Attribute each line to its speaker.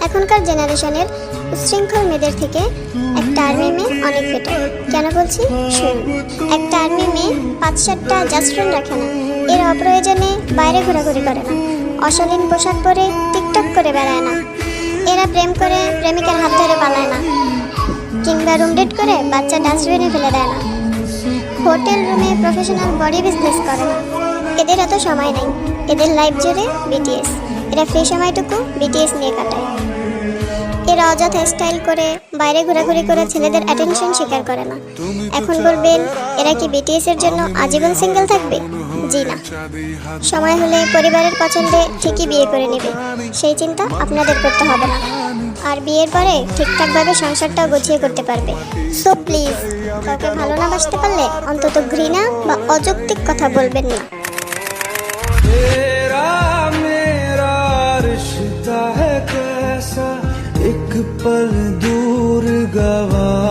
Speaker 1: এখনকার জেনারেশনের উচ্ছৃঙ্খল মেয়েদের থেকে একটা আর্মি মেয়ে অনেক বেটার। কেন বলছি শুনুন। একটা আর্মি মেয়ে 5-7টা জাস্ট ফ্রেন্ড রাখে না, এর অপ্রয়োজনে বাইরে ঘোরাঘুরি করে না, অশালীন পোশাক পরে টিকটক করে বেড়ায় না, এরা প্রেম করে প্রেমিকার হাত ধরে পালায় না, কিংবা রুম ডেট করে বাচ্চা ডাস্টবিনে ফেলে দেয় না, হোটেল রুমে প্রফেশনাল বডি বিজনেস করে না। এদের এত সময় নেই, এদের লাইফ জুড়ে বিটিএস। এরা ফ্রি সময়টুকু বিটিএস নিয়ে কাটায়। এরা অযথা স্টাইল করে বাইরে ঘোরাঘুরি করে ছেলেদের অ্যাটেনশন স্বীকার করে না। এখন বলবেন এরা কি বিটিএস এর জন্য আজীবন সিঙ্গেল থাকবে? জি না, সময় হলে পরিবারের পছন্দে ঠিকই বিয়ে করে নেবে, সেই চিন্তা আপনাদের করতে হবে না। আর বিয়ের পরে ঠিকঠাকভাবে সংসারটাও গুছিয়ে করতে পারবে। সো প্লিজ, কাউকে ভালো না বাসতে পারলে অন্তত ঘৃণা বা অযৌক্তিক কথা বলবেন না।
Speaker 2: तेरा मेरा रिश्ता है कैसा, एक पल दूर गवा